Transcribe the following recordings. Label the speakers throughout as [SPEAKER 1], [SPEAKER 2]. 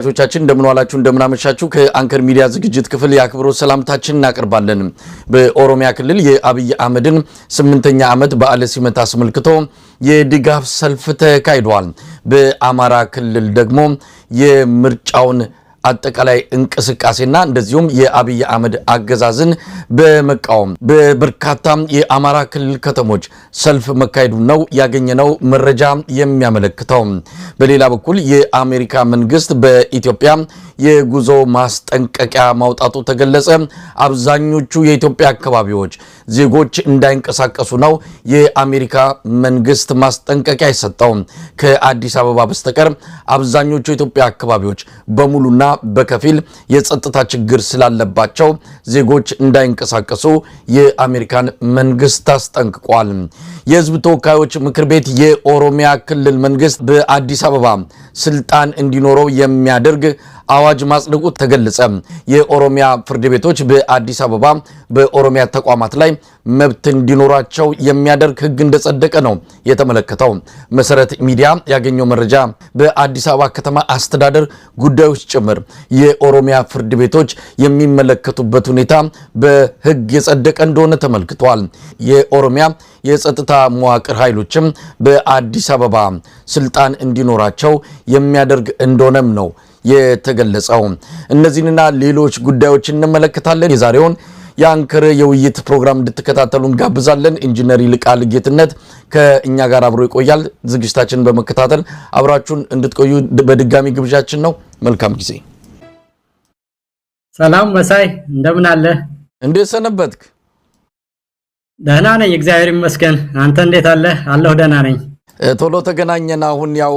[SPEAKER 1] ቻችን እንደምን ዋላችሁ እንደምን አመሻችሁ ከአንከር ሚዲያ ዝግጅት ክፍል ያክብሮት ሰላምታችን እናቀርባለን። በኦሮሚያ ክልል የአብይ አህመድን 8ኛ ዓመት በዓለ ሲመት አስመልክቶ የድጋፍ ሰልፍ ተካሂዷል። በአማራ ክልል ደግሞ የምርጫውን አጠቃላይ እንቅስቃሴና እንደዚሁም የአብይ አህመድ አገዛዝን በመቃወም በበርካታ የአማራ ክልል ከተሞች ሰልፍ መካሄዱ ነው ያገኘነው መረጃ የሚያመለክተው። በሌላ በኩል የአሜሪካ መንግስት በኢትዮጵያ የጉዞ ማስጠንቀቂያ ማውጣቱ ተገለጸ። አብዛኞቹ የኢትዮጵያ አካባቢዎች ዜጎች እንዳይንቀሳቀሱ ነው የአሜሪካ መንግስት ማስጠንቀቂያ የሰጠው። ከአዲስ አበባ በስተቀር አብዛኞቹ የኢትዮጵያ አካባቢዎች በሙሉና በከፊል የጸጥታ ችግር ስላለባቸው ዜጎች እንዳይንቀሳቀሱ የአሜሪካን መንግስት አስጠንቅቋል። የህዝብ ተወካዮች ምክር ቤት የኦሮሚያ ክልል መንግስት በአዲስ አበባ ስልጣን እንዲኖረው የሚያደርግ አዋጅ ማጽደቁ ተገለጸ። የኦሮሚያ ፍርድ ቤቶች በአዲስ አበባ በኦሮሚያ ተቋማት ላይ መብት እንዲኖራቸው የሚያደርግ ህግ እንደጸደቀ ነው የተመለከተው። መሰረት ሚዲያ ያገኘው መረጃ በአዲስ አበባ ከተማ አስተዳደር ጉዳዮች ጭምር የኦሮሚያ ፍርድ ቤቶች የሚመለከቱበት ሁኔታ በህግ የጸደቀ እንደሆነ ተመልክቷል። የኦሮሚያ የጸጥታ መዋቅር ኃይሎችም በአዲስ አበባ ስልጣን እንዲኖራቸው የሚያደርግ እንደሆነም ነው የተገለጸው። እነዚህንና ሌሎች ጉዳዮችን እንመለከታለን። የዛሬውን የአንከር የውይይት ፕሮግራም እንድትከታተሉ እንጋብዛለን። ኢንጂነር ይልቃል ጌትነት ከእኛ ጋር አብሮ ይቆያል። ዝግጅታችንን በመከታተል አብራችሁን እንድትቆዩ በድጋሚ ግብዣችን ነው። መልካም ጊዜ።
[SPEAKER 2] ሰላም መሳይ፣ እንደምን አለ?
[SPEAKER 1] እንዴት ሰነበትክ?
[SPEAKER 2] ደህና ነኝ እግዚአብሔር ይመስገን። አንተ እንዴት አለ? አለሁ ደህና ነኝ።
[SPEAKER 1] ቶሎ ተገናኘን። አሁን ያው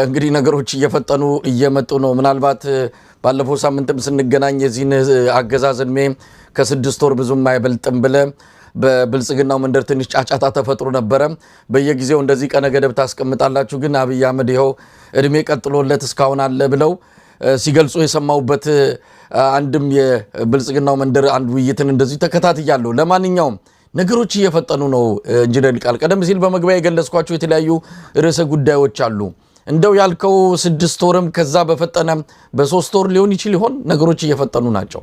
[SPEAKER 1] እንግዲህ ነገሮች እየፈጠኑ እየመጡ ነው። ምናልባት ባለፈው ሳምንትም ስንገናኝ የዚህን አገዛዝ ዕድሜ ከ6 ወር ብዙም አይበልጥም ብለ በብልጽግናው መንደር ትንሽ ጫጫታ ተፈጥሮ ነበረ። በየጊዜው እንደዚህ ቀነ ገደብ ታስቀምጣላችሁ፣ ግን አብይ አህመድ ይኸው ዕድሜ ቀጥሎለት እስካሁን አለ ብለው ሲገልጹ የሰማውበት አንድም የብልጽግናው መንደር አንድ ውይይትን እንደዚህ ተከታትያለሁ። ለማንኛውም ነገሮች እየፈጠኑ ነው። ኢንጂነር ይልቃል፣ ቀደም ሲል በመግቢያ የገለጽኳቸው የተለያዩ ርዕሰ ጉዳዮች አሉ። እንደው ያልከው 6 ወርም ከዛ በፈጠነ በ3 ወር ሊሆን ይችል ይሆን? ነገሮች እየፈጠኑ ናቸው።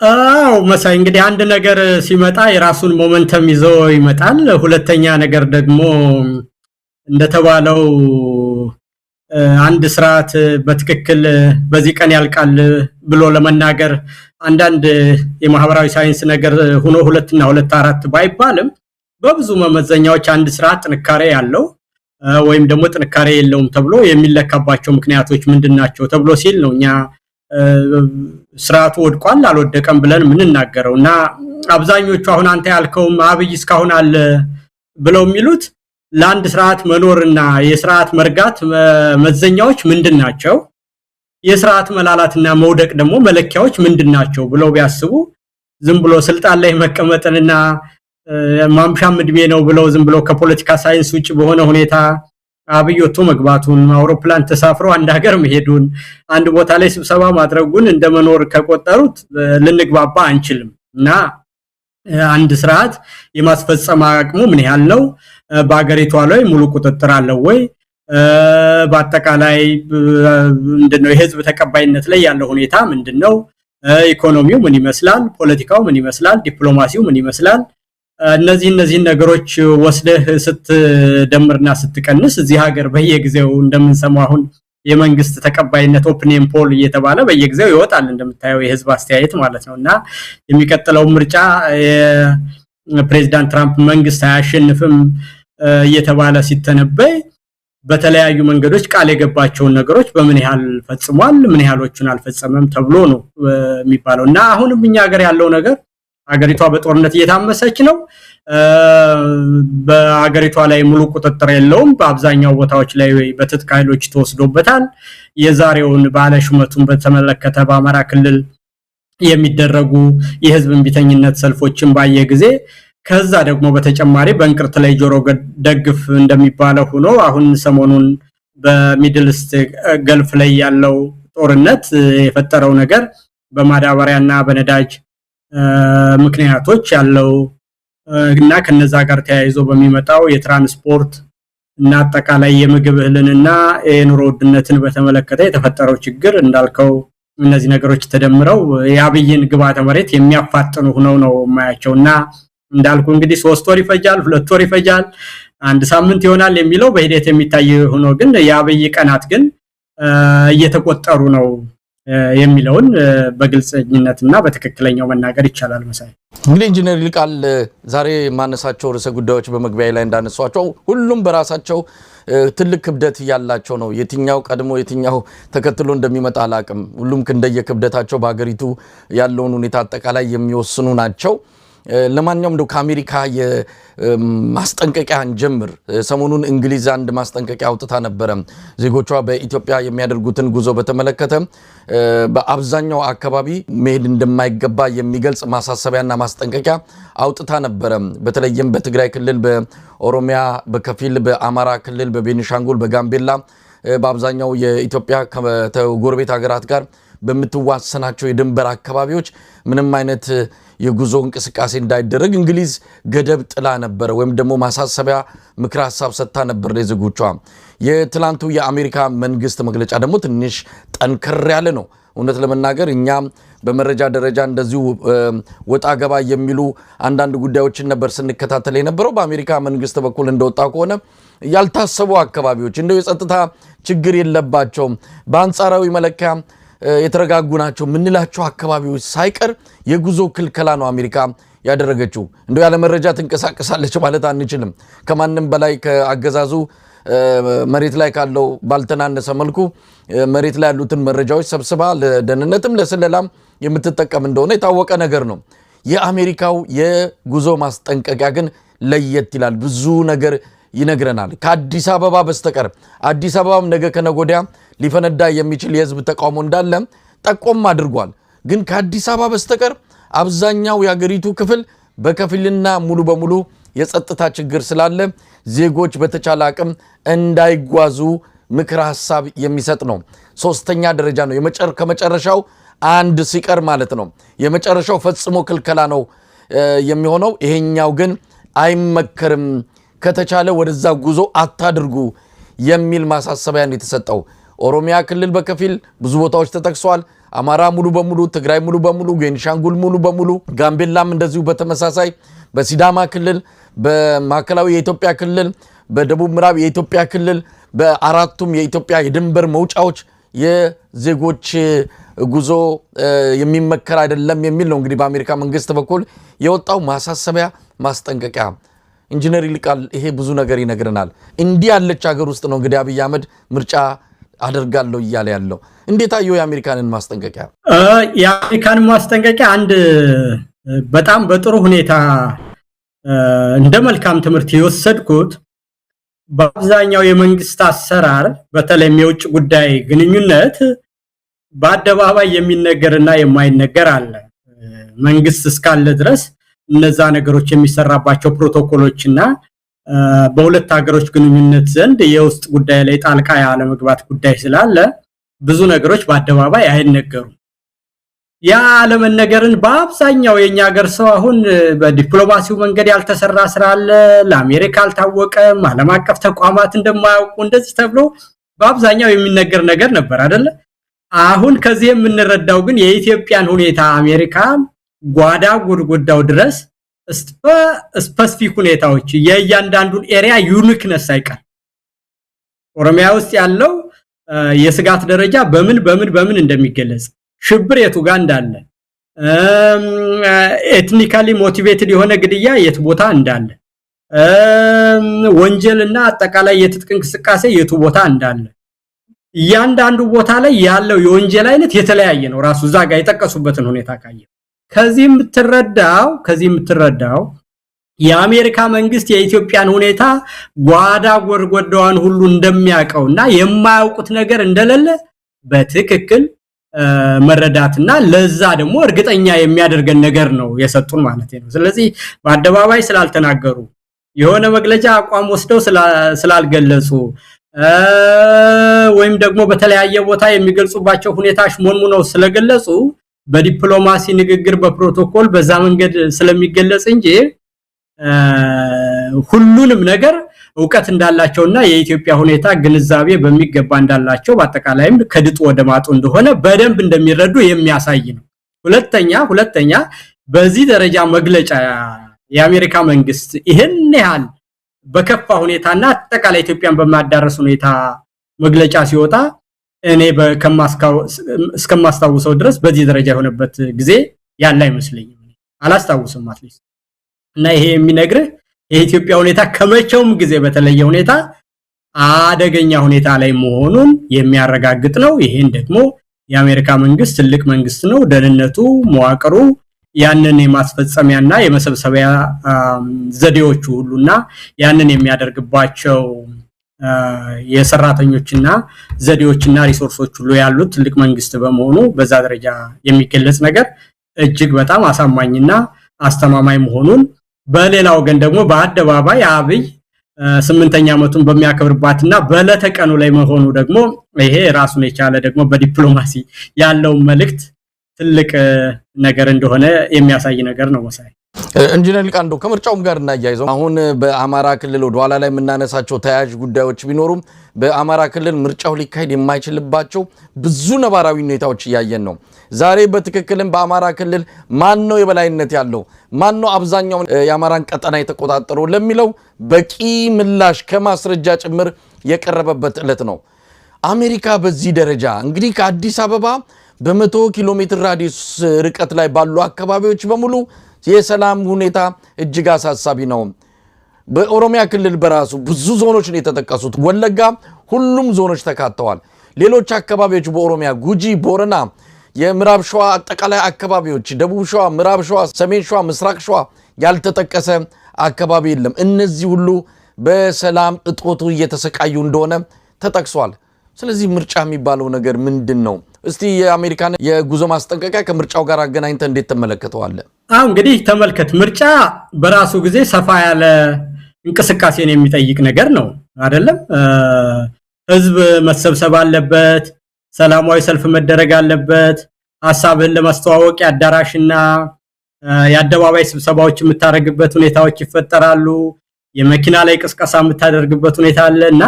[SPEAKER 2] አዎ መሳይ፣ እንግዲህ አንድ ነገር ሲመጣ የራሱን ሞመንተም ይዞ ይመጣል። ሁለተኛ ነገር ደግሞ እንደተባለው አንድ ስርዓት በትክክል በዚህ ቀን ያልቃል ብሎ ለመናገር አንዳንድ የማህበራዊ ሳይንስ ነገር ሆኖ 2 እና 2 4 ባይባልም በብዙ መመዘኛዎች አንድ ስርዓት ጥንካሬ ያለው ወይም ደግሞ ጥንካሬ የለውም ተብሎ የሚለካባቸው ምክንያቶች ምንድናቸው ተብሎ ሲል ነው እኛ ስርዓቱ ወድቋል አልወደቀም ብለን ምንናገረውና አብዛኞቹ አሁን አንተ ያልከውም አብይ እስካሁን አለ ብለው የሚሉት ለአንድ ስርዓት መኖርና የስርዓት መርጋት መመዘኛዎች ምንድናቸው፣ የስርዓት መላላትና መውደቅ ደግሞ መለኪያዎች ምንድናቸው ብለው ቢያስቡ ዝም ብሎ ስልጣን ላይ መቀመጥንና ማምሻም እድሜ ነው ብለው ዝም ብሎ ከፖለቲካ ሳይንስ ውጭ በሆነ ሁኔታ አብዮቱ መግባቱን አውሮፕላን ተሳፍሮ አንድ ሀገር መሄዱን አንድ ቦታ ላይ ስብሰባ ማድረጉን እንደመኖር ከቆጠሩት ልንግባባ አንችልም። እና አንድ ስርዓት የማስፈጸም አቅሙ ምን ያህል ነው? በአገሪቷ ላይ ሙሉ ቁጥጥር አለው ወይ? በአጠቃላይ እንደነው የህዝብ ተቀባይነት ላይ ያለው ሁኔታ ምንድነው? ኢኮኖሚው ምን ይመስላል? ፖለቲካው ምን ይመስላል? ዲፕሎማሲው ምን ይመስላል? እነዚህ ነገሮች ወስደህ ስትደምርና ስትቀንስ እዚህ ሀገር በየጊዜው እንደምንሰማው አሁን የመንግስት ተቀባይነት ኦፒኒየን ፖል እየተባለ በየጊዜው ይወጣል እንደምታየው የህዝብ አስተያየት ማለት ነውና የሚቀጥለው ምርጫ የፕሬዝዳንት ትራምፕ መንግስት አያሸንፍም እየተባለ ሲተነበይ በተለያዩ መንገዶች ቃል የገባቸውን ነገሮች በምን ያህል ፈጽሟል ምን ያህሎቹን አልፈጸመም ተብሎ ነው የሚባለውና አሁንም እኛ ሀገር ያለው ነገር ሀገሪቷ በጦርነት እየታመሰች ነው። በሀገሪቷ ላይ ሙሉ ቁጥጥር የለውም። በአብዛኛው ቦታዎች ላይ በትጥቅ ኃይሎች ተወስዶበታል። የዛሬውን ባለ ሹመቱን በተመለከተ በአማራ ክልል የሚደረጉ የህዝብ እንቢተኝነት ሰልፎችን ባየ ጊዜ ከዛ ደግሞ በተጨማሪ በእንቅርት ላይ ጆሮ ደግፍ እንደሚባለው ሆኖ አሁን ሰሞኑን በሚድል ኢስት ገልፍ ላይ ያለው ጦርነት የፈጠረው ነገር በማዳበሪያና በነዳጅ ምክንያቶች ያለው እና ከነዛ ጋር ተያይዞ በሚመጣው የትራንስፖርት እና አጠቃላይ የምግብ እህልንና የኑሮ ውድነትን በተመለከተ የተፈጠረው ችግር እንዳልከው እነዚህ ነገሮች ተደምረው የአብይን ግብዓተ መሬት የሚያፋጥኑ ሆነው ነው ማያቸውና እንዳልኩ እንግዲህ 3 ወር ይፈጃል 2 ወር ይፈጃል 1 ሳምንት ይሆናል የሚለው በሂደት የሚታይ ሆኖ ግን የአብይ ቀናት ግን እየተቆጠሩ ነው የሚለውን በግልጽኝነትና በትክክለኛው መናገር ይቻላል መሳይ
[SPEAKER 1] እንግዲህ ኢንጂነር ይልቃል ዛሬ ማነሳቸው ርዕሰ ጉዳዮች በመግቢያ ላይ እንዳነሷቸው ሁሉም በራሳቸው ትልቅ ክብደት ያላቸው ነው የትኛው ቀድሞ የትኛው ተከትሎ እንደሚመጣ አላቅም ሁሉም እንደየክብደታቸው በአገሪቱ ያለውን ሁኔታ አጠቃላይ የሚወስኑ ናቸው ለማንኛውም ነው ከአሜሪካ የማስጠንቀቂያ እንጀምር ሰሞኑን እንግሊዝ አንድ ማስጠንቀቂያ አውጥታ ነበር ዜጎቿ በኢትዮጵያ የሚያደርጉትን ጉዞ በተመለከተ በአብዛኛው አካባቢ መሄድ እንደማይገባ የሚገልጽ ማሳሰቢያና ማስጠንቀቂያ አውጥታ ነበር በተለይም በትግራይ ክልል በኦሮሚያ በከፊል በአማራ ክልል በቤኒሻንጉል በጋምቤላ በአብዛኛው የኢትዮጵያ ከጎረቤት ሀገራት ጋር በመትዋሰናቸው የድንበር አካባቢዎች ምንም አይነት የጉዞ እንቅስቃሴ እንዳይደረግ እንግሊዝ ገደብ ጥላ ነበር ወይም ደግሞ ማሳሰቢያ ምክር ሐሳብ ሰጥታ ነበር ለዜጎቿ የትላንቱ የአሜሪካ መንግስት መግለጫ ደግሞ ትንሽ ጠንከር ያለ ነው እውነት ለመናገር እኛ በመረጃ ደረጃ እንደዚሁ ወጣ ገባ የሚሉ አንዳንድ ጉዳዮችን ነበር ስንከታተል የነበረው በአሜሪካ መንግስት በኩል እንደወጣ ከሆነ ያልታሰቡ አካባቢዎች እንደው የጸጥታ ችግር የለባቸውም በአንጻራዊ መለኪያ የተረጋጉ ናቸው ምንላቸው አካባቢዎች ሳይቀር የጉዞ ክልከላ ነው አሜሪካ ያደረገችው እንደው ያለ መረጃ ተንቀሳቀሳለች ማለት አንችልም ከማንንም በላይ ከአገዛዙ መሬት ላይ ካለው ባልተናነሰ መልኩ መሬት ላይ ያሉትን መረጃዎች ሰብስባ ለደህንነትም ለስለላም የምትጠቀም እንደሆነ የታወቀ ነገር ነው የአሜሪካው የጉዞ ማስጠንቀቂያ ግን ለየት ይላል ብዙ ነገር ይነግረናል ከአዲስ አበባ በስተቀር አዲስ አበባም ነገ ከነጎዲያ ሊፈነዳ የሚችል የህዝብ ተቃውሞ እንዳለ ጠቆም አድርጓል ግን ከአዲስ አበባ በስተቀር አብዛኛው የሀገሪቱ ክፍል በከፊልና ሙሉ በሙሉ የጸጥታ ችግር ስላለ ዜጎች በተቻለ አቅም እንዳይጓዙ ምክር ሐሳብ የሚሰጥ ነው ሶስተኛ ደረጃ ነው ከመጨረሻው አንድ ሲቀር ማለት ነው የመጨረሻው ፈጽሞ ክልከላ ነው የሚሆነው ይሄኛው ግን አይመከርም ከተቻለ ወደዛ ጉዞ አታድርጉ የሚል ማሳሰቢያ ነው የተሰጠው ኦሮሚያ ክልል በከፊል ብዙ ቦታዎች ተጠቅሷል አማራ ሙሉ በሙሉ ትግራይ ሙሉ በሙሉ ቤኒሻንጉል ሙሉ በሙሉ ጋምቤላም እንደዚሁ በተመሳሳይ በሲዳማ ክልል በማዕከላዊ የኢትዮጵያ ክልል በደቡብ ምዕራብ የኢትዮጵያ ክልል በአራቱም የኢትዮጵያ የድንበር መውጫዎች የዜጎች ጉዞ የሚመከር አይደለም የሚል ነው እንግዲህ በአሜሪካ መንግስት በኩል የወጣው ማሳሰቢያ ማስጠንቀቂያ ኢንጂነር ይልቃል ይሄ ብዙ ነገር ይነግረናል እንዲህ ያለች ሀገር ውስጥ ነው እንግዲህ አብይ አህመድ ምርጫ አደርጋለሁ እያለ ያለው እንዴት አየው የአሜሪካንን ማስጠንቀቂያ
[SPEAKER 2] የአሜሪካን ማስጠንቀቂያ አንድ በጣም በጥሩ ሁኔታ እንደ መልካም ትምህርት የወሰድኩት በአብዛኛው የመንግስት አሰራር በተለይም የውጭ ጉዳይ ግንኙነት በአደባባይ የሚነገርና የማይነገር አለ መንግስት እስካለ ድረስ እነዛ ነገሮች የሚሰራባቸው ፕሮቶኮሎችና በሁለት ሀገሮች ግንኙነት ዘንድ የውስጥ ጉዳይ ላይ ጣልቃ ያለ መግባት ጉዳይ ስላለ ብዙ ነገሮች በአደባባይ አይነገሩም ያ ለመነገርን በአብዛኛው የኛ ሀገር ሰው አሁን በዲፕሎማሲው መንገድ ያልተሰራ ስራ አለ ለአሜሪካ አልታወቀም ዓለም አቀፍ ተቋማት እንደማያውቁ እንደዚህ ተብሎ በአብዛኛው የሚነገር ነገር ነበር አይደለ አሁን ከዚህ የምንረዳው ግን የኢትዮጵያን ሁኔታ አሜሪካ ጓዳ ጉድጉዳው ድረስ ስፔሲፊክ ሁኔታዎች የእያንዳንዱን ኤሪያ ዩኒክነስ አይቀር ኦሮሚያ ውስጥ ያለው የስጋት ደረጃ በምን እንደሚገለጽ ሽብር የቱ ጋር እንዳለ ኤትኒካሊ ሞቲቬትድ የሆነ ግድያ የት ቦታ እንዳለ ወንጀልና አጠቃላይ የትጥቅ እንቅስቃሴ የቱ ቦታ እንዳለ እያንዳንዱ ቦታ ላይ ያለው የወንጀል አይነት የተለያየ ነው ራሱ እዛ ጋር የጠቀሱበትን ሁኔታ ካየ ከዚህ የምትረዳው የአሜሪካ መንግስት የኢትዮጵያን ሁኔታ ጓዳ ጎርጎዳዋን ሁሉ እንደሚያውቀውና የማያውቁት ነገር እንደሌለ በትክክል መረዳትና ለዛ ደግሞ እርግጠኛ የሚያደርገን ነገር ነው የሰጡን ማለት ነው ስለዚህ በአደባባይ ስላልተናገሩ የሆነ መግለጫ አቋም ወስደው ስላልገለጹ ወይም ደግሞ በተለያየ ቦታ የሚገልጹባቸው ሁኔታዎች ሞንሙነው ስለገለጹ በዲፕሎማሲ ንግግር በፕሮቶኮል በዛ መንገድ ስለሚገለጽ እንጂ ሁሉንም ነገር ዕውቀት እንዳላቸውና የኢትዮጵያ ሁኔታ ግንዛቤ በሚገባ እንዳላቸው በአጠቃላይም ከድጡ ወደ ማጡ እንደሆነ በደንብ እንደሚረዱ የሚያሳይ ነው። ሁለተኛ በዚህ ደረጃ መግለጫ የአሜሪካ መንግስት ይሄን ያህል በከፋ ሁኔታና አጠቃላይ ኢትዮጵያን በማዳረስ ሁኔታ መግለጫ ሲወጣ እኔ እስከማስታውሰው ድረስ በዚህ ደረጃ የሆነበት ጊዜ ያለ አይመስለኝም። አላስታውስም አትሊስት። እና ይሄ የሚነግርህ የኢትዮጵያ ሁኔታ ከመቼውም ጊዜ በተለየ ሁኔታ አደገኛ ሁኔታ ላይ መሆኑን የሚያረጋግጥ ነው። ይሄን ደግሞ የአሜሪካ መንግስት ትልቅ መንግስት ነው። ደህንነቱ መዋቅሩ ያንን የማስፈጸሚያና የመሰብሰቢያ ዘዴዎቹ ሁሉና ያንን የሚያደርግባቸው የሰራተኞችና ዘዴዎችና ሪሶርሶች ሁሉ ያሉት ትልቅ መንግስት በመሆኑ በዛ ደረጃ የሚገለጽ ነገር እጅግ በጣም አሳማኝና አስተማማኝ መሆኑን በሌላ ወገን ደግሞ በአደባባይ አብይ 8ኛ ዓመቱን በሚያከብርባትና በለተቀኑ ላይ መሆኑ ደግሞ ይሄ ራሱን የቻለ ደግሞ በዲፕሎማሲ ያለው መልእክት ትልቅ ነገር እንደሆነ የሚያሳይ ነገር ነው። መሳይ
[SPEAKER 1] ኢንጂነር ሊቃንዶ ከምርጫውም ጋር እናያይዘው አሁን በአማራ ክልል ወደ ኋላ ላይ የምናነሳቸው ተያያዥ ጉዳዮች ቢኖሩም በአማራ ክልል ምርጫው ሊካሄድ የማይችልባቸው ብዙ ነባራዊ ሁኔታዎች እያየን ነው። ዛሬ በትክክልም በአማራ ክልል ማን ነው የበላይነት ያለው ማን ነው አብዛኛውን የአማራን ቀጠና የተቆጣጠረው ለሚለው በቂ ምላሽ ከማስረጃ ጭምር የቀረበበት ዕለት ነው። አሜሪካ በዚህ ደረጃ እንግዲህ ከአዲስ አበባ በ100 ኪሎ ሜትር ራዲየስ ርቀት ላይ ባሉ አካባቢዎች በሙሉ የሰላም ሁኔታ እጅግ አሳሳቢ ነው። በኦሮሚያ ክልል በራሱ ብዙ ዞኖች ነው የተጠቀሱት። ወለጋ ሁሉም ዞኖች ተካተዋል። ሌሎች አካባቢዎች በኦሮሚያ ጉጂ፣ ቦረና፣ የምዕራብ ሸዋ አጠቃላይ አካባቢዎች፣ ደቡብ ሸዋ፣ ምዕራብ ሸዋ፣ ሰሜን ሸዋ፣ ምስራቅ ሸዋ ያልተጠቀሰ አካባቢ የለም። እነዚህ ሁሉ በሰላም እጦቱ እየተሰቃዩ እንደሆነ ተጠቅሷል። ስለዚህ ምርጫ የሚባለው ነገር ምንድነው? እስቲ የአሜሪካን የጉዞ ማስጠንቀቂያ ከምርጫው ጋር አገናኝተ እንዴት ተመለከተዋለህ?
[SPEAKER 2] እንግዲህ ተመልከት፣ ምርጫ በራሱ ጊዜ ሰፋ ያለ እንቅስቃሴን የሚጠይቅ ነገር ነው አይደለም? ህዝብ መሰብሰብ አለበት፣ ሰላማዊ ሰልፍ መደረግ አለበት፣ ሐሳብን ለማስተዋወቅ ያዳራሽና የአደባባይ ስብሰባዎች የምታደርግበት ሁኔታዎች ይፈጠራሉ። የመኪና ላይ ቅስቀሳ የምታደርግበት ሁኔታ አለና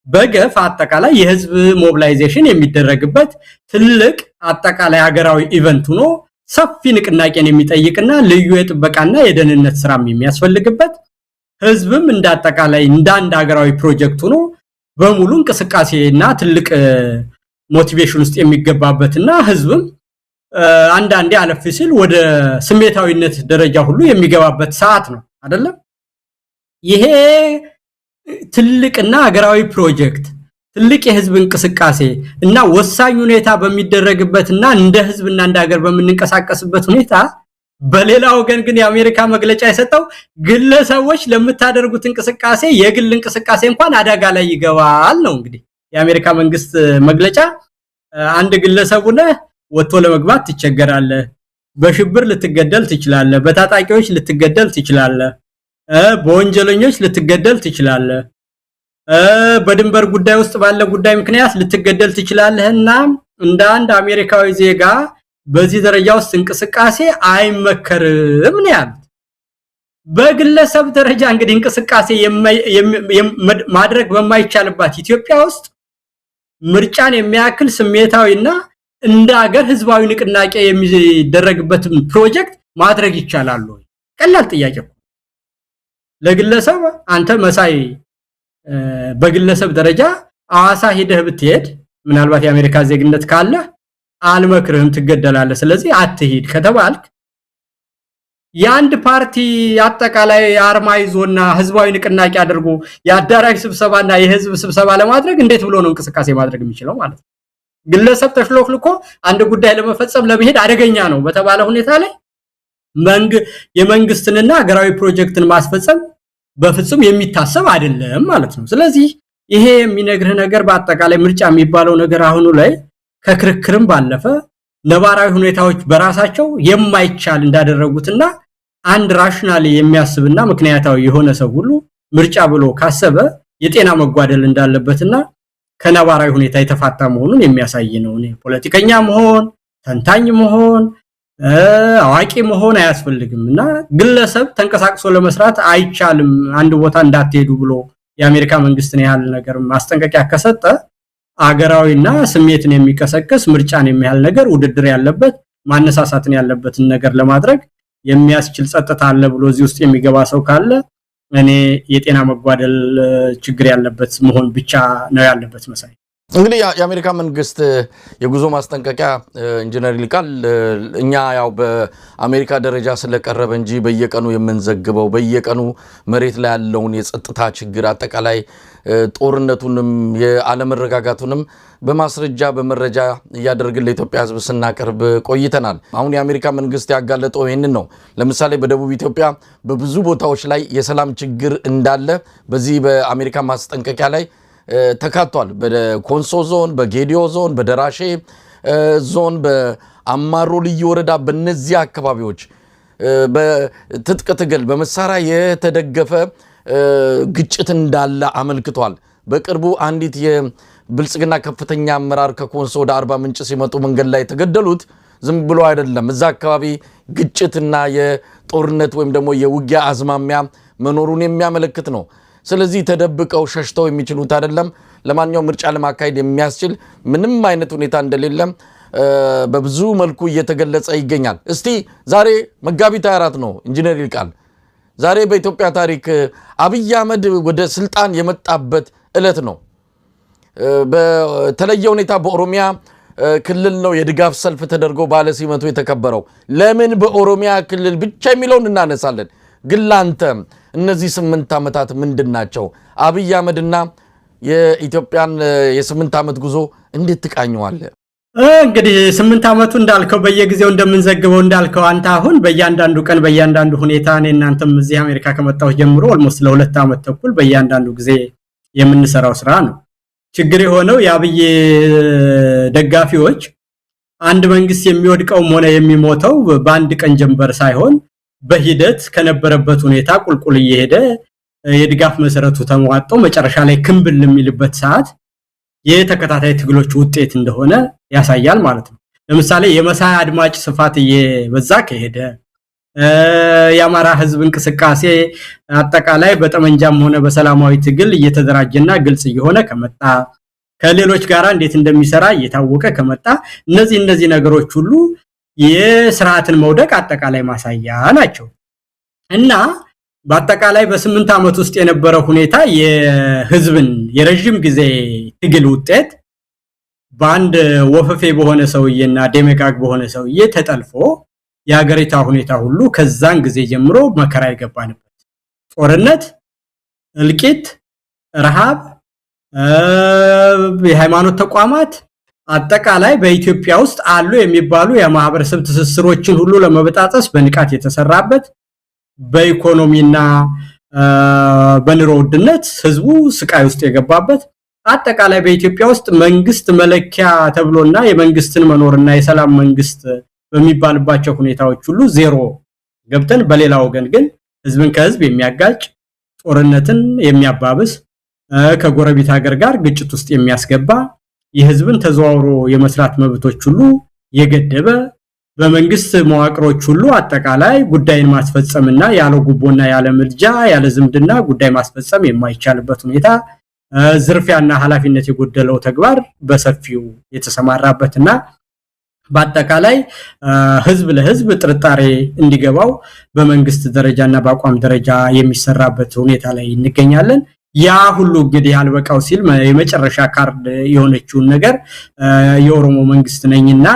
[SPEAKER 2] በገፍ አጠቃላይ የህዝብ ሞቢላይዜሽን የሚደረግበት ትልቅ አጠቃላይ ሀገራዊ ኢቨንት ሆኖ ሰፊ ንቅናቄን የሚጠይቅና ልዩ የጥበቃና የደህንነት ስራም የሚያስፈልግበት ህዝብም እንደ አጠቃላይ እንደ አንድ ሀገራዊ ፕሮጀክት ሆኖ በሙሉ እንቅስቃሴና ትልቅ ሞቲቬሽን ውስጥ የሚገባበትና ህዝብም አንዳንዴ አለፍ ሲል ወደ ስሜታዊነት ደረጃ ሁሉ የሚገባበት ሰዓት ነው አይደለም? ይሄ ትልቅና ሀገራዊ ፕሮጀክት ትልቅ የህዝብ እንቅስቃሴ እና ወሳኝ ሁኔታ በሚደረግበትና እንደ ህዝብና እንደ ሀገር በምንንቀሳቀስበት ሁኔታ በሌላ ወገን ግን የአሜሪካ መግለጫ የሰጠው ግለሰቦች ለምታደርጉት እንቅስቃሴ የግል እንቅስቃሴ እንኳን አደጋ ላይ ይገባል ነው። እንግዲህ የአሜሪካ መንግስት መግለጫ አንድ ግለሰብ ነህ ወጥቶ ለመግባት ትቸገራለህ፣ በሽብር ልትገደል ትችላለህ፣ በታጣቂዎች ልትገደል ትችላለህ፣ በወንጀለኞች ልትገደል ትችላለህ፣ በድንበር ጉዳይ ውስጥ ባለ ጉዳይ ምክንያት ልትገደል ትችላለህና እንደ አንድ አሜሪካዊ ዜጋ በዚህ ደረጃ ውስጥ እንቅስቃሴ አይመከርም ነው ያሉት። በግለሰብ ደረጃ እንግዲህ እንቅስቃሴ ማድረግ በማይቻልባት ኢትዮጵያ ውስጥ ምርጫን የሚያክል ስሜታዊና እንደ ሀገር ህዝባዊ ንቅናቄ የሚደረግበትን ፕሮጀክት ማድረግ ይቻላል ወይ? ቀላል ጥያቄ ነው። ለግለሰብ አንተ መሳይ በግለሰብ ደረጃ አዋሳ ሄደህ ብትሄድ ምናልባት የአሜሪካ ዜግነት ካለ አልመክርህም፣ ትገደላለህ፣ ስለዚህ አትሂድ ከተባልክ የአንድ ፓርቲ አጠቃላይ አርማ ይዞና ህዝባዊ ንቅናቄ አድርጎ የአዳራሽ ስብሰባና የህዝብ ስብሰባ ለማድረግ እንዴት ብሎ ነው እንቅስቃሴ ማድረግ የሚችለው ማለት ነው? ግለሰብ ተሽሎክልኮ አንድ ጉዳይ ለመፈጸም ለመሄድ አደገኛ ነው በተባለ ሁኔታ ላይ የመንግስትንና ሀገራዊ ፕሮጀክትን ማስፈጸም በፍጹም የሚታሰብ አይደለም ማለት ነው። ስለዚህ ይሄ የሚነግርህ ነገር በአጠቃላይ ምርጫ የሚባለው ነገር አሁኑ ላይ ከክርክርም ባለፈ ነባራዊ ሁኔታዎች በራሳቸው የማይቻል እንዳደረጉትና አንድ ራሽናሊ የሚያስብና ምክንያታዊ የሆነ ሰው ሁሉ ምርጫ ብሎ ካሰበ የጤና መጓደል እንዳለበትና ከነባራዊ ሁኔታ የተፋታ መሆኑን የሚያሳይ ነው። ፖለቲከኛ መሆን፣ ተንታኝ መሆን፣ አዋቂ መሆን አያስፈልግምና ግለሰብ ተንቀሳቅሶ ለመስራት አይቻልም አንድ ቦታ እንዳትሄዱ ብሎ የአሜሪካ መንግስትን ያህል ነገር ማስጠንቀቂያ ከሰጠ አገራዊና ስሜትን የሚቀሰቀስ ምርጫን የሚያህል ነገር ውድድር ያለበት ማነሳሳትን ያለበትን ነገር ለማድረግ የሚያስችል ጸጥታ አለ ብሎ እዚህ ውስጥ የሚገባ ሰው ካለ እኔ የጤና መጓደል ችግር ያለበት መሆን ብቻ ነው ያለበት መሳይ።
[SPEAKER 1] እንግዲህ የአሜሪካ መንግስት የጉዞ ማስጠንቀቂያ ኢንጂነር ይልቃል እኛ ያው በአሜሪካ ደረጃ ስለቀረበ እንጂ በየቀኑ የምንዘግበው በየቀኑ መሬት ላይ ያለውን የጸጥታ ችግር አጠቃላይ ጦርነቱንም የዓለመረጋጋቱንም በማስረጃ በመረጃ እያደረግን ለኢትዮጵያ ሕዝብ ስናቀርብ ቆይተናል። አሁን የአሜሪካ መንግስት ያጋለጠው ይሄንን ነው። ለምሳሌ በደቡብ ኢትዮጵያ በብዙ ቦታዎች ላይ የሰላም ችግር እንዳለ በዚህ በአሜሪካ ማስጠንቀቂያ ላይ ተካቷል። በኮንሶ ዞን፣ በጌዲዮ ዞን፣ በደራሼ ዞን፣ በአማሮ ልዩ ወረዳ በእነዚህ አካባቢዎች በትጥቅ ትግል በመሳሪያ የተደገፈ ግጭት እንዳለ አመልክቷል። በቅርቡ አንዲት የብልጽግና ከፍተኛ አመራር ከኮንሶ ወደ አርባ ምንጭ ሲመጡ መንገድ ላይ የተገደሉት ዝም ብሎ አይደለም። እዛ አካባቢ ግጭትና የጦርነት ወይም ደግሞ የውጊያ አዝማሚያ መኖሩን የሚያመለክት ነው። ስለዚህ ተደብቀው ሸሽተው የሚችሉት አይደለም። ለማንኛውም ምርጫ ለማካሄድ የሚያስችል ምንም አይነት ሁኔታ እንደሌለም በብዙ መልኩ እየተገለጸ ይገኛል። እስቲ ዛሬ መጋቢት 24 ነው ኢንጂነር ይልቃል። ዛሬ በኢትዮጵያ ታሪክ አብይ አህመድ ወደ ስልጣን የመጣበት ዕለት ነው። በተለየ ሁኔታ በኦሮሚያ ክልል ነው የድጋፍ ሰልፍ ተደርጎ ባለ ሲመቱ የተከበረው። ለምን በኦሮሚያ ክልል ብቻ የሚለውን እናነሳለን። ግን ላንተ እነዚህ 8 ዓመታት ምንድናቸው? አብይ አህመድና የኢትዮጵያን የ8 ዓመት ጉዞ እንዴት ትቃኘዋለህ?
[SPEAKER 2] እንግዲህ 8 ዓመቱ እንዳልከው በየጊዜው እንደምንዘግበው እንዳልከው አንተ አሁን በእያንዳንዱ ቀን በእያንዳንዱ ሁኔታ እኔ እናንተም እዚህ አሜሪካ ከመጣሁ ጀምሮ ኦልሞስት ለ2 ዓመት ተኩል በእያንዳንዱ ጊዜ የምንሰራው ስራ ነው። ችግር የሆነው የአብይ ደጋፊዎች አንድ መንግስት የሚወድቀውም ሆነ የሚሞተው በአንድ ቀን ጀንበር ሳይሆን በሂደት ከነበረበት ሁኔታ ቁልቁል እየሄደ የድጋፍ መሰረቱ ተሟጦ መጨረሻ ላይ ክንብል የሚልበት ሰዓት የተከታታይ ትግሎች ውጤት እንደሆነ ያሳያል ማለት ነው። ለምሳሌ የመሳይ አድማጭ ስፋት እየበዛ ከሄደ የአማራ ህዝብ እንቅስቃሴ አጠቃላይ በጠመንጃም ሆነ በሰላማዊ ትግል እየተደራጀና ግልጽ እየሆነ ከመጣ ከሌሎች ጋር እንዴት እንደሚሰራ እየታወቀ ከመጣ እነዚህ ነገሮች ሁሉ የሥርዓትን መውደቅ አጠቃላይ ማሳያ ናቸው እና በአጠቃላይ በ8 ዓመት ውስጥ የነበረው ሁኔታ የህዝብን የረጅም ጊዜ ትግል ውጤት በአንድ ወፈፌ በሆነ ሰውዬና ደመጋግ በሆነ ሰውዬ ተጠልፎ የሀገሪቷ ሁኔታ ሁሉ ከዛን ጊዜ ጀምሮ መከራ ይገባንበት ጦርነት፣ እልቂት፣ ረሃብ፣ የሃይማኖት ተቋማት አጠቃላይ በኢትዮጵያ ውስጥ አሉ የሚባሉ የማህበረሰብ ትስስሮችን ሁሉ ለመበጣጠስ በንቃት የተሰራበት በኢኮኖሚና በኑሮ ውድነት ህዝቡ ስቃይ ውስጥ የገባበት አጠቃላይ በኢትዮጵያ ውስጥ መንግስት መለኪያ ተብሎና የመንግስትን መኖርና የሰላም መንግስት በሚባልባቸው ሁኔታዎች ሁሉ ዜሮ ገብተን በሌላ ወገን ግን ህዝብን ከህዝብ የሚያጋጭ ጦርነትን የሚያባብስ ከጎረቤት ሀገር ጋር ግጭት ውስጥ የሚያስገባ የህዝብን ተዘዋውሮ የመስራት መብቶች ሁሉ የገደበ በመንግስት መዋቅሮች ሁሉ አጠቃላይ ጉዳይን ማስፈጸምና ያለ ጉቦና ያለ ምልጃ ያለ ዝምድና ጉዳይ ማስፈጸም የማይቻልበት ሁኔታ ዝርፊያና ኃላፊነት የጎደለው ተግባር በሰፊው የተሰማራበትና በአጠቃላይ ህዝብ ለህዝብ ጥርጣሬ እንዲገባው በመንግስት ደረጃና በአቋም ደረጃ የሚሰራበት ሁኔታ ላይ እንገኛለን። ያ ሁሉ እንግዲህ አልበቃው ሲል የመጨረሻ ካርድ የሆነችውን ነገር የኦሮሞ መንግስት ነኝና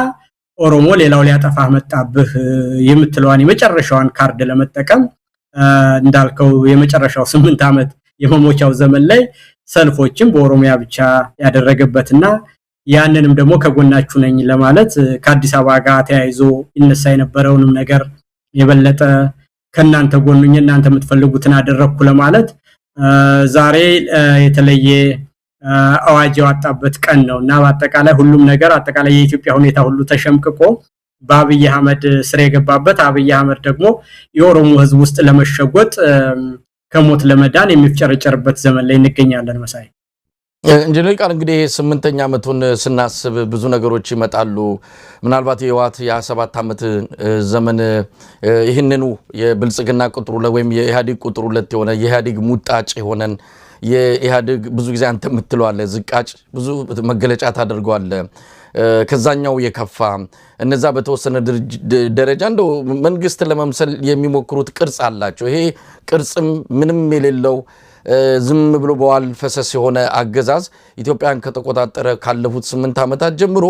[SPEAKER 2] ኦሮሞ ሌላው ሊያጠፋህ መጣብህ የምትለዋን የመጨረሻዋን ካርድ ለመጠቀም እንዳልከው የመጨረሻው 8 ዓመት የመሞቻው ዘመን ላይ ሰልፎችን በኦሮሚያ ብቻ ያደረገበትና ያንንም ደግሞ ከጎናችሁ ነኝ ለማለት ከአዲስ አበባ ጋር ተያይዞ ይነሳ የነበረውንም ነገር የበለጠ ከናንተ ጎንኝ እናንተ የምትፈልጉትን አደረኩ ለማለት ዛሬ የተለየ አዋጅ ያወጣበት ቀን ነውና በአጠቃላይ ሁሉም ነገር አጠቃላይ የኢትዮጵያ ሁኔታ ሁሉ ተሸምቅቆ በአብይ አህመድ ስር የገባበት አብይ አህመድ ደግሞ የኦሮሞ ህዝብ ውስጥ ለመሸጎጥ ከሞት ለመዳን የሚፍጨረጨርበት ዘመን ላይ እንገኛለን መሳይ።
[SPEAKER 1] ኢንጂነር ቃል እንግዲህ 8ኛ ዓመቱን ስናስብ ብዙ ነገሮች ይመጣሉ። ምናልባት የህወሓት የ7 ዓመት ዘመን ይህንኑ የብልጽግና ቁጥሩ ወይም የኢህአዴግ ቁጥሩ 2 የሆነ የኢህአዴግ ሙጣጭ የሆነን የኢህአዴግ ብዙ ጊዜ አንተ የምትለዋለ ዝቃጭ ብዙ መገለጫ ታደርገዋለ ከዛኛው የከፋ እነዛ በተወሰነ ደረጃ እንደው መንግስት ለመምሰል የሚሞክሩት ቅርጽ አላቸው። ይሄ ቅርጽም ምንም የሌለው ዝም ብሎ በዋል ፈሰስ የሆነ አገዛዝ ኢትዮጵያን ከተቆጣጠረ ካለፉት 8 ዓመታት ጀምሮ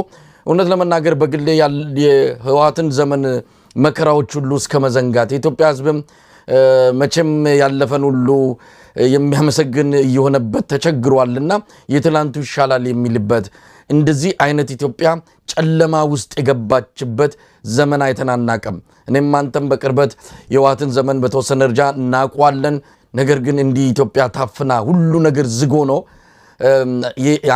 [SPEAKER 1] እውነት ለመናገር በግሌ የህወሓትን ዘመን መከራዎች ሁሉ እስከመዘንጋት የኢትዮጵያ ህዝብም መቼም ያለፈን ሁሉ የሚያመሰግን የሆነበት ተቸግሯልና የትላንቱ ይሻላል የሚልበት እንደዚህ አይነት ኢትዮጵያ ጨለማ ውስጥ የገባችበት ዘመን አይተናናቀም። እኔም አንተም በቅርበት የህወሓትን ዘመን በተወሰነ ደረጃ እናውቀዋለን። ነገር ግን እንዲህ ኢትዮጵያ ታፍና ሁሉ ነገር ዝጎ ነው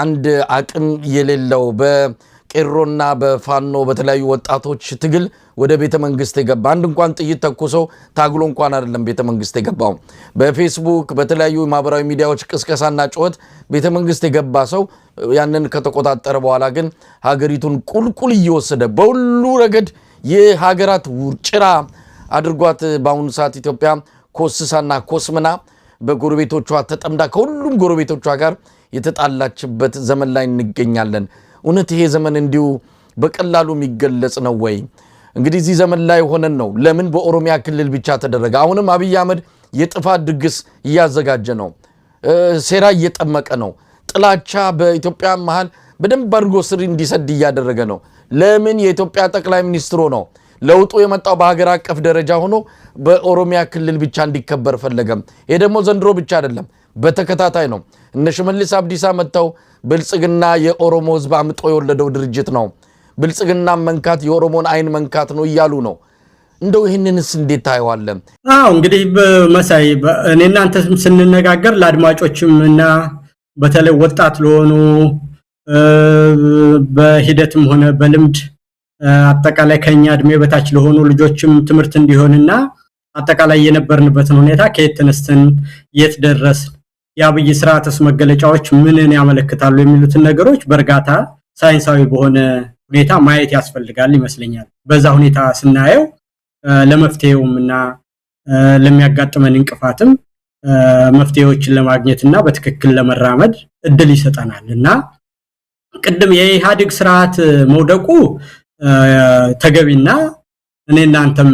[SPEAKER 1] አንድ አቅም የሌለው በቄሮና በፋኖ በተለያዩ ወጣቶች ትግል ወደ ቤተ መንግስት የገባ አንድ እንኳን ጥይት ተኩሰው ታግሎ እንኳን አይደለም ቤተ መንግስት የገባው በፌስቡክ በተለያዩ ማህበራዊ ሚዲያዎች ቅስቀሳና ጩኸት ቤተ መንግስት የገባ ሰው ያንን ከተቆጣጠረ በኋላ ግን ሀገሪቱን ቁልቁል እየወሰደ በሁሉ ረገድ የሀገራት ጭራ አድርጓት በአሁኑ ሰዓት ኢትዮጵያ ኮስሳና ኮስምና በጎረቤቶቿ ተጠምዳ ከሁሉም ጎረቤቶቿ ጋር የተጣላችበት ዘመን ላይ እንገኛለን። እውነት ይሄ ዘመን እንዲሁ በቀላሉ የሚገለጽ ነው ወይ? እንግዲህ እዚህ ዘመን ላይ ሆነን ነው ለምን በኦሮሚያ ክልል ብቻ ተደረገ? አሁንም አብይ አህመድ የጥፋት ድግስ እያዘጋጀ ነው። ሴራ እየጠመቀ ነው። ጥላቻ በኢትዮጵያ መሃል በደንብ አድርጎ ስር እንዲሰድ እያደረገ ነው። ለምን የኢትዮጵያ ጠቅላይ ሚኒስትሩ ነው ለውጡ የመጣው በሀገር አቀፍ ደረጃ ሆኖ በኦሮሚያ ክልል ብቻ እንዲከበር ፈለገም? ይሄ ደግሞ ዘንድሮ ብቻ አይደለም በተከታታይ ነው። እነ ሽመልስ አብዲሳ መጣው ብልጽግና የኦሮሞ ህዝብ አምጦ የወለደው ድርጅት ነው፣ ብልጽግና መንካት የኦሮሞን አይን መንካት ነው እያሉ ነው። እንደው ይሄንንስ እንዴት ታየዋለ?
[SPEAKER 2] እንግዲህ በመሳይ እኔና አንተ ስንነጋገር ለአድማጮችም እና በተለይ ወጣት ለሆኑ በሂደትም ሆነ በልምድ አጠቃላይ ከኛ እድሜ በታች ለሆኑ ልጆችም ትምህርት እንዲሆንና አጠቃላይ የነበርንበትን ሁኔታ ከየት ተነስተን የት ደረስ የአብይ ስርዓትስ መገለጫዎች ምንን ያመለክታሉ የሚሉትን ነገሮች በእርጋታ ሳይንሳዊ በሆነ ሁኔታ ማየት ያስፈልጋል ይመስለኛል። በዛ ሁኔታ ስናየው ለመፍትሄውምና ለሚያጋጥመን እንቅፋትም መፍትሄዎችን ለማግኘትና በትክክል ለመራመድ እድል ይሰጠናልና ቅድም የኢህአዴግ ስርዓት መውደቁ ተገቢና እኔና አንተም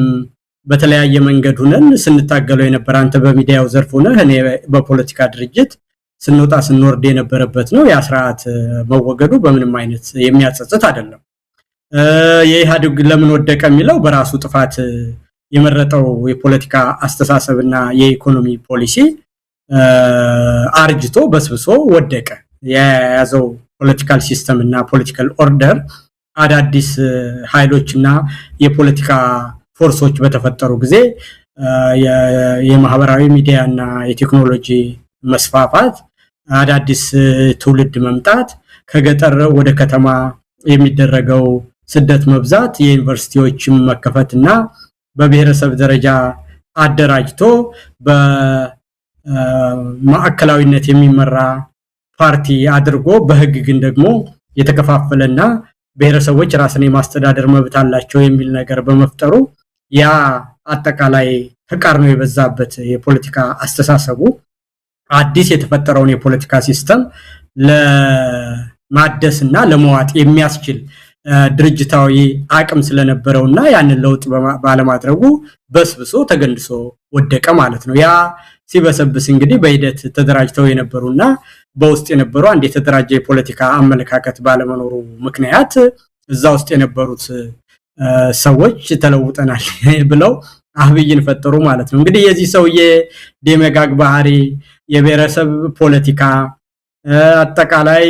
[SPEAKER 2] በተለያየ መንገድ ሆነን ስንታገለው የነበረ አንተ በሚዲያው ዘርፍ ሆነ እኔ በፖለቲካ ድርጅት ስንወጣ ስንወርድ የነበረበት ነው። ያ ስርዓት መወገዱ በምንም አይነት የሚያጸጽት አይደለም። የኢህአዴግ ለምን ወደቀ የሚለው በራሱ ጥፋት የመረጠው የፖለቲካ አስተሳሰብና የኢኮኖሚ ፖሊሲ አርጅቶ በስብሶ ወደቀ። የያዘው ፖለቲካል ሲስተም እና ፖለቲካል ኦርደር አዳዲስ ኃይሎችና የፖለቲካ ፎርሶች በተፈጠሩ ጊዜ የማህበራዊ ሚዲያና የቴክኖሎጂ መስፋፋት፣ አዳዲስ ትውልድ መምጣት፣ ከገጠር ወደ ከተማ የሚደረገው ስደት መብዛት፣ የዩኒቨርሲቲዎችም መከፈትና በብሔረሰብ ደረጃ አደራጅቶ በማዕከላዊነት የሚመራ ፓርቲ አድርጎ በህግ ግን ደግሞ የተከፋፈለና ብሔረሰቦች ራስን የማስተዳደር መብት አላቸው የሚል ነገር በመፍጠሩ ያ አጠቃላይ ተቃርኖ የበዛበት የፖለቲካ አስተሳሰቡ አዲስ የተፈጠረውን የፖለቲካ ሲስተም ለማደስና ለመዋጥ የሚያስችል ድርጅታዊ አቅም ስለነበረውና ያንን ለውጥ ባለማድረጉ በስብሶ ተገንድሶ ወደቀ ማለት ነው። ያ ሲበሰብስ እንግዲህ በሂደት ተደራጅተው የነበሩና በውስጥ የነበሩ አንድ የተደራጀ የፖለቲካ አመለካከት ባለመኖሩ ምክንያት እዛ ውስጥ የነበሩት ሰዎች ተለውጠናል ብለው አብይን ፈጠሩ ማለት ነው። እንግዲህ የዚህ ሰውዬ ደመጋግ ባህሪ የብሔረሰብ ፖለቲካ አጠቃላይ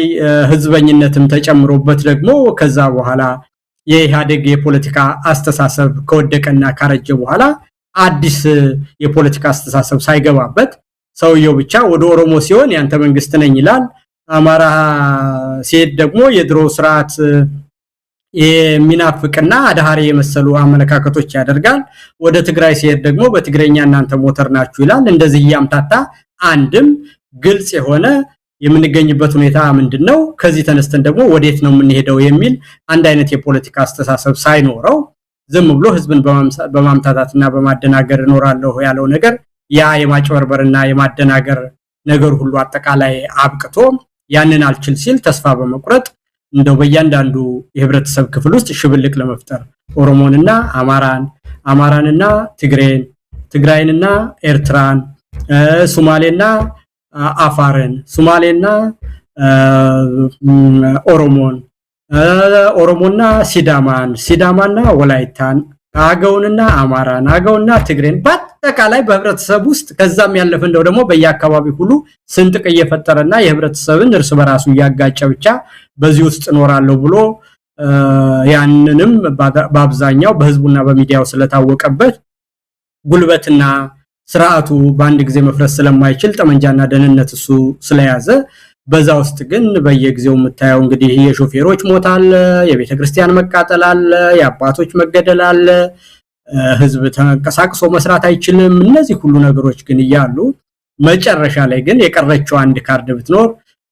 [SPEAKER 2] ህዝበኝነትም ተጨምሮበት ደግሞ ከዛ በኋላ የኢህአዴግ የፖለቲካ አስተሳሰብ ከወደቀና ካረጀ በኋላ አዲስ የፖለቲካ አስተሳሰብ ሳይገባበት ሰውየው ብቻ ወደ ኦሮሞ ሲሆን ያንተ መንግስት ነኝ ይላል፣ አማራ ሲሄድ ደግሞ የድሮ ስርዓት የሚናፍቅና አዳሃሪ የመሰሉ አመለካከቶች ያደርጋል፣ ወደ ትግራይ ሲሄድ ደግሞ በትግረኛ እናንተ ሞተር ናችሁ ይላል። እንደዚህ ያምታታ አንድም ግልጽ የሆነ የምንገኝበት ሁኔታ ምንድነው፣ ከዚህ ተነስተን ደግሞ ወዴት ነው የምንሄደው የሚል አንድ አይነት የፖለቲካ አስተሳሰብ ሳይኖረው ዝም ብሎ ህዝብን በማምታታትና በማደናገር እኖራለሁ ያለው ነገር ያ የማጭበርበርና የማደናገር ነገር ሁሉ አጠቃላይ አብቅቶ ያንን አልችል ሲል ተስፋ በመቁረጥ እንደው በእያንዳንዱ የህብረተሰብ ክፍል ውስጥ ሽብልቅ ለመፍጠር ኦሮሞንና አማራንና ትግራይንና ኤርትራን ሶማሌና አፋርን ሶማሌና ኦሮሞና ሲዳማና ወላይታን አገውንና አገውና ትግሬን በአጠቃላይ በህብረተሰብ ውስጥ ከዛም ያለፈ እንደው ደግሞ በየአካባቢው ሁሉ ስንጥቅ እየፈጠረና የህብረተሰብን እርስ በራሱ ያጋጨ ብቻ በዚህ ውስጥ ኖራለሁ ብሎ ያንንም በአብዛኛው በህዝቡና በሚዲያው ስለታወቀበት ጉልበትና ስርዓቱ በአንድ ጊዜ መፍረስ ስለማይችል ጠመንጃና ደህንነት እሱ ስለያዘ በዛ ውስጥ ግን በየጊዜው የምታየው እንግዲህ የሾፌሮች ሞት አለ፣ የቤተክርስቲያን መቃጠል አለ፣ የአባቶች መገደል አለ፣ ህዝብ ተንቀሳቅሶ መስራት አይችልም። እነዚህ ሁሉ ነገሮች ግን እያሉ መጨረሻ ላይ ግን የቀረችው አንድ ካርድ ብትኖር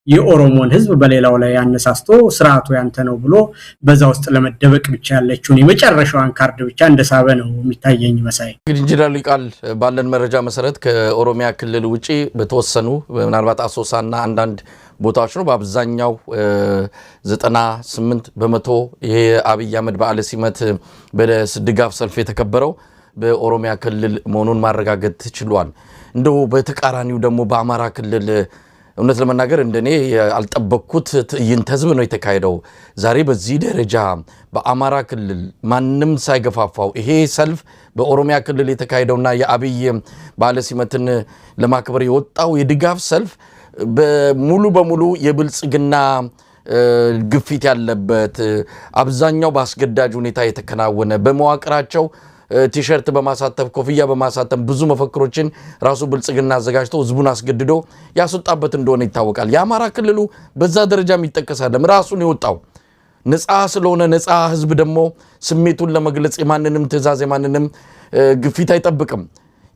[SPEAKER 2] የኦሮሞን ህዝብ በሌላው ላይ ያነሳስቶ ስርዓቱ ያንተ ነው ብሎ በዛ ውስጥ ለመደበቅ ብቻ ያለችውን የመጨረሻዋን ካርድ ብቻ እንደሳበ ነው የሚታየኝ መሳይ።
[SPEAKER 1] ኢንጂነር ሊቃል ባለን መረጃ መሰረት ከኦሮሚያ ክልል ውጪ በተወሰኑ ምናልባት አሶሳና አንዳንድ ቦታዎች ነው በአብዛኛው 98% ይሄ አብይ አህመድ በዓለ ሲመት በድጋፍ ሰልፍ የተከበረው በኦሮሚያ ክልል መሆኑን ማረጋገጥ ተችሏል። እንደው በተቃራኒው ደግሞ በአማራ ክልል እውነት ለመናገር እንደኔ ያልጠበቅኩት ትዕይንተ ህዝብ ነው የተካሄደው። ዛሬ በዚህ ደረጃ በአማራ ክልል ማንም ሳይገፋፋው ይሄ ሰልፍ በኦሮሚያ ክልል የተካሄደውና የአብይ በዓለ ሲመትን ለማክበር የወጣው የድጋፍ ሰልፍ በሙሉ በሙሉ የብልጽግና ግፊት ያለበት አብዛኛው በአስገዳጅ ሁኔታ የተከናወነ በመዋቅራቸው ቲሸርት በማሳተፍ ኮፍያ በማሳተፍ ብዙ መፈክሮችን ራሱ ብልጽግና አዘጋጅቶ ህዝቡን አስገድዶ ያስወጣበት እንደሆነ ይታወቃል። የአማራ ክልሉ በዛ ደረጃ የሚጠቀሳል ራሱን የወጣው ነፃ ስለሆነ ነፃ ህዝብ ደግሞ ስሜቱን ለመግለጽ የማንንም ትዕዛዝ የማንንም ግፊት አይጠብቅም።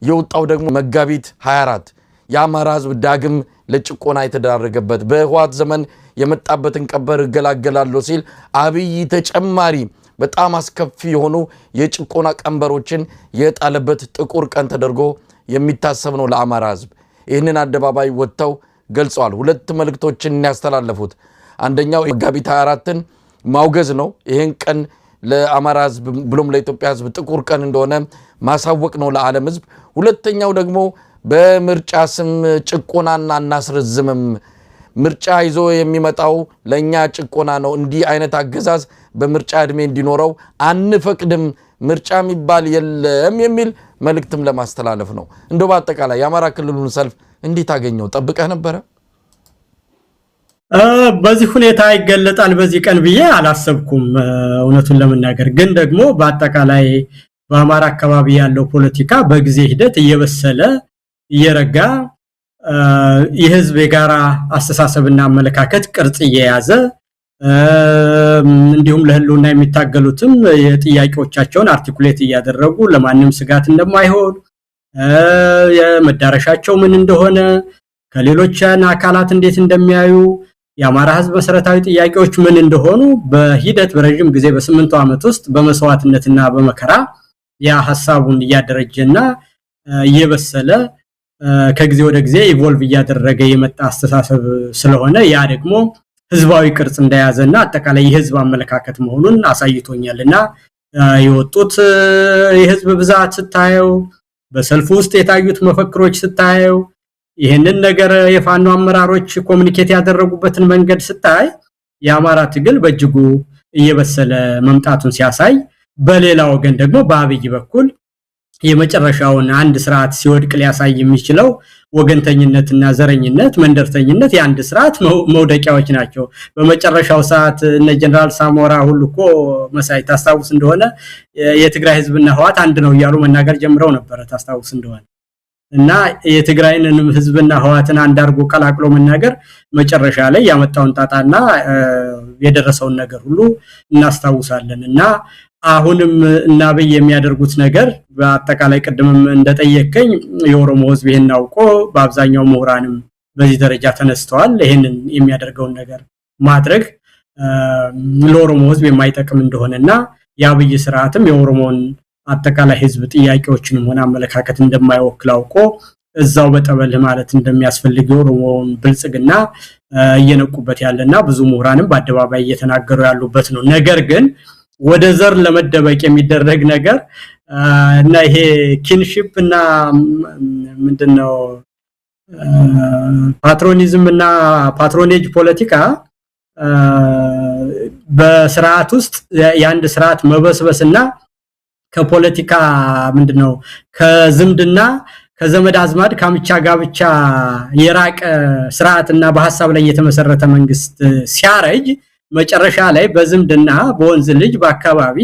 [SPEAKER 1] የወጣው ደግሞ መጋቢት 24 የአማራ ህዝብ ዳግም ለጭቆና የተዳረገበት በህወሓት ዘመን የመጣበትን ቀበር እገላገላለሁ ሲል አብይ ተጨማሪ በጣም አስከፊ የሆኑ የጭቆና ቀንበሮችን የጣለበት ጥቁር ቀን ተደርጎ የሚታሰብ ነው ለአማራ ህዝብ። ይህንን አደባባይ ወጥተው ገልጸዋል። ሁለት መልእክቶችን ያስተላለፉት አንደኛው መጋቢት 24ን ማውገዝ ነው። ይህን ቀን ለአማራ ህዝብ ብሎም ለኢትዮጵያ ህዝብ ጥቁር ቀን እንደሆነ ማሳወቅ ነው ለዓለም ህዝብ። ሁለተኛው ደግሞ በምርጫ ስም ጭቆናና እናስረዝምም ምርጫ ይዞ የሚመጣው ለኛ ጭቆና ነው፣ እንዲህ አይነት አገዛዝ በምርጫ እድሜ እንዲኖረው አንፈቅድም፣ ምርጫ የሚባል የለም የሚል መልእክትም ለማስተላለፍ ነው። እንደው በአጠቃላይ የአማራ ክልሉን ሰልፍ እንዴት አገኘው? ጠብቀህ ነበረ?
[SPEAKER 2] በዚህ ሁኔታ ይገለጣል በዚህ ቀን ብዬ አላሰብኩም እውነቱን ለመናገር። ግን ደግሞ በአጠቃላይ በአማራ አካባቢ ያለው ፖለቲካ በጊዜ ሂደት እየበሰለ እየረጋ የህዝብ የጋራ አስተሳሰብና አመለካከት ቅርጽ እየያዘ እንዲሁም ለህልውና የሚታገሉትም የጥያቄዎቻቸውን አርቲኩሌት እያደረጉ ለማንም ስጋት እንደማይሆን የመዳረሻቸው ምን እንደሆነ ከሌሎች አካላት እንዴት እንደሚያዩ የአማራ ህዝብ መሰረታዊ ጥያቄዎች ምን እንደሆኑ በሂደት በረጅም ጊዜ በ8 ዓመት ውስጥ በመስዋዕትነትና በመከራ ያ ሐሳቡን እያደረጀና እየበሰለ ከጊዜ ወደ ጊዜ ኢቮልቭ እያደረገ የመጣ አስተሳሰብ ስለሆነ ያ ደግሞ ህዝባዊ ቅርጽ እንደያዘና አጠቃላይ የህዝብ አመለካከት መሆኑን አሳይቶኛልና የወጡት የህዝብ ብዛት ስታየው በሰልፉ ውስጥ የታዩት መፈክሮች ስታየው ይሄንን ነገር የፋኖ አመራሮች ኮሙኒኬት ያደረጉበትን መንገድ ስታይ የአማራ ትግል በእጅጉ እየበሰለ መምጣቱን ሲያሳይ፣ በሌላ ወገን ደግሞ በአብይ በኩል የመጨረሻውን አንድ ስርዓት ሲወድቅ ሊያሳይ የሚችለው ወገንተኝነትና ዘረኝነት መንደርተኝነት የአንድ ስርዓት መውደቂያዎች ናቸው። በመጨረሻው ሰዓት እነ ጀነራል ሳሞራ ሁሉኮ መሳይ ታስታውስ እንደሆነ የትግራይ ህዝብና ህወሓት አንድ ነው እያሉ መናገር ጀምረው ነበር ታስታውስ እንደሆነ እና የትግራይንም ህዝብና ህወሓትን አንድ አርጎ ቀላቅሎ መናገር መጨረሻ ላይ ያመጣውን ጣጣና የደረሰውን ነገር ሁሉ እናስታውሳለን። እና አሁንም እና በይ የሚያደርጉት ነገር በአጠቃላይ ቀደምም እንደጠየቀኝ የኦሮሞ ህዝብ ይሄን አውቆ በአብዛኛው ምሁራንም በዚህ ደረጃ ተነስተዋል። ይሄንን የሚያደርገውን ነገር ማድረግ ለኦሮሞ ህዝብ የማይጠቅም እንደሆነና የአብይ ስርዓትም የኦሮሞን አጠቃላይ ህዝብ ጥያቄዎችንም ሆነ አመለካከት እንደማይወክል አውቆ እዛው በጠበል ማለት እንደሚያስፈልግ ኦሮሞን ብልጽግና እየነቁበት ያለና ብዙ ምሁራንም በአደባባይ እየተናገሩ ያሉበት ነው። ነገር ግን ወደ ዘር ለመደበቅ የሚደረግ ነገር እና ይሄ ኪንሺፕ እና ምንድነው ፓትሮኒዝም እና ፓትሮኔጅ ፖለቲካ በስርዓት ውስጥ የአንድ ስርዓት መበስበስና ከፖለቲካ ምንድነው ከዝምድና ከዘመድ አዝማድ ካምቻ ጋብቻ የራቀ ስርዓትና በሐሳብ ላይ የተመሰረተ መንግስት ሲያረጅ መጨረሻ ላይ በዝምድና በወንዝ ልጅ በአካባቢ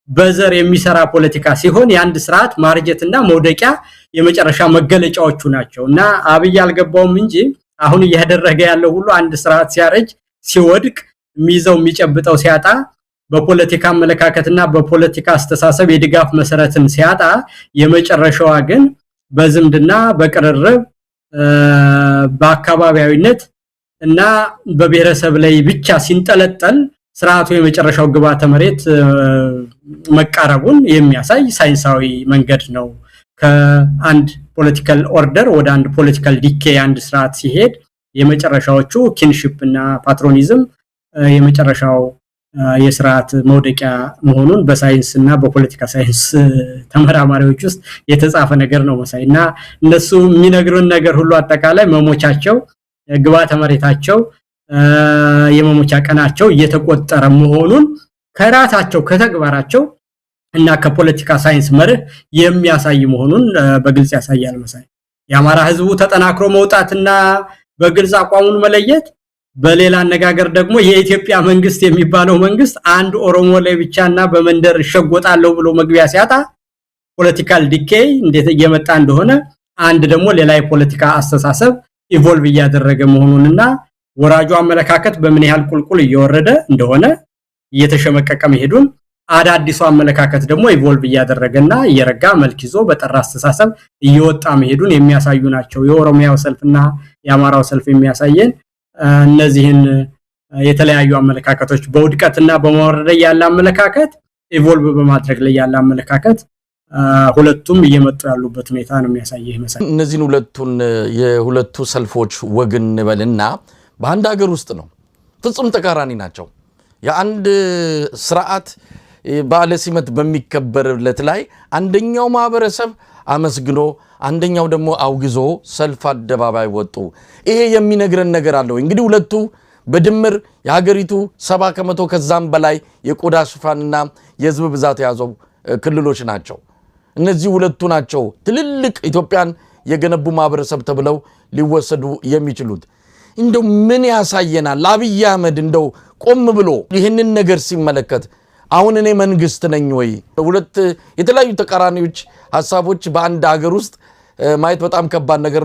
[SPEAKER 2] በዘር የሚሰራ ፖለቲካ ሲሆን የአንድ ስርዓት ማርጀትና መውደቂያ የመጨረሻ መገለጫዎቹ ናቸውና አብይ አልገባውም እንጂ አሁን እያደረገ ያለው ሁሉ አንድ ስርዓት ሲያረጅ ሲወድቅ ሚይዘው የሚጨብጠው ሲያጣ በፖለቲካ አመለካከትና በፖለቲካ አስተሳሰብ የድጋፍ መሰረትን ሲያጣ የመጨረሻዋ ግን በዝምድና በቅርርብ በአካባቢያዊነት እና በብሔረሰብ ላይ ብቻ ሲንጠለጠል ስርዓቱ የመጨረሻው ግባተ መሬት መቃረቡን የሚያሳይ ሳይንሳዊ መንገድ ነው። ከአንድ ፖለቲካል ኦርደር ወደ አንድ ፖለቲካል ዲኬ አንድ ስርዓት ሲሄድ የመጨረሻዎቹ ኪንሺፕ እና ፓትሮኒዝም የመጨረሻው የስርዓት መውደቂያ መሆኑን በሳይንስ እና በፖለቲካ ሳይንስ ተመራማሪዎች ውስጥ የተጻፈ ነገር ነው መሳይና እነሱ የሚነግሩን ነገር ሁሉ አጠቃላይ መሞቻቸው ግባተ መሬታቸው የመሞቻ ቀናቸው እየተቆጠረ መሆኑን ከራሳቸው ከተግባራቸው እና ከፖለቲካ ሳይንስ መርህ የሚያሳይ መሆኑን በግልጽ ያሳያል መሳይ። የአማራ ህዝቡ ተጠናክሮ መውጣትና በግልጽ አቋሙን መለየት በሌላ አነጋገር ደግሞ የኢትዮጵያ መንግስት የሚባለው መንግስት አንድ ኦሮሞ ላይ ብቻና በመንደር ሸጎጣለው ብሎ መግቢያ ሲያጣ ፖለቲካል ዲኬይ እንዴት እየመጣ እንደሆነ አንድ ደግሞ ሌላ የፖለቲካ አስተሳሰብ ኢቮልቭ እያደረገ መሆኑንና ወራጁ አመለካከት በምን ያህል ቁልቁል እየወረደ እንደሆነ እየተሸመቀቀ መሄዱን አዳዲሱ አመለካከት ደግሞ ኢቮልቭ እያደረገና እየረጋ መልክ ይዞ በጠራ አስተሳሰብ እየወጣ መሄዱን የሚያሳዩ ናቸው። የኦሮሚያው ሰልፍና የአማራው ሰልፍ የሚያሳየን እነዚህን የተለያዩ አመለካከቶች በውድቀትና በመወረድ ላይ ያለ አመለካከት ኢቮልቭ በማድረግ ላይ ያለ አመለካከት ሁለቱም እየመጡ ያሉበት ሁኔታ ነው የሚያሳየው መሰለኝ።
[SPEAKER 1] እነዚህን የሁለቱ ሰልፎች ወግን በልና በአንድ ሀገር ውስጥ ነው ፍጹም ተቃራኒ ናቸው። የአንድ ስርዓት በዓለ ሲመት በሚከበርለት ላይ አንደኛው ማህበረሰብ አመስግኖ አንደኛው ደግሞ አውግዞ ሰልፍ አደባባይ ወጡ። ይሄ የሚነግረን ነገር አለው። እንግዲህ ሁለቱ በድምር የሀገሪቱ 70% ከዛም በላይ የቆዳ ሽፋንና የህዝብ ብዛት ያዘው ክልሎች ናቸው። እነዚህ ሁለቱ ናቸው ትልልቅ ኢትዮጵያን የገነቡ ማህበረሰብ ተብለው ሊወሰዱ የሚችሉት። እንደው ምን ያሳየናል? አብይ አህመድ እንደው ቆም ብሎ ይህንን ነገር ሲመለከት አሁን እኔ መንግስት ነኝ ወይ? ሁለት የተለያዩ ተቃራኒዎች ሐሳቦች በአንድ ሀገር ውስጥ ማየት በጣም ከባድ ነገር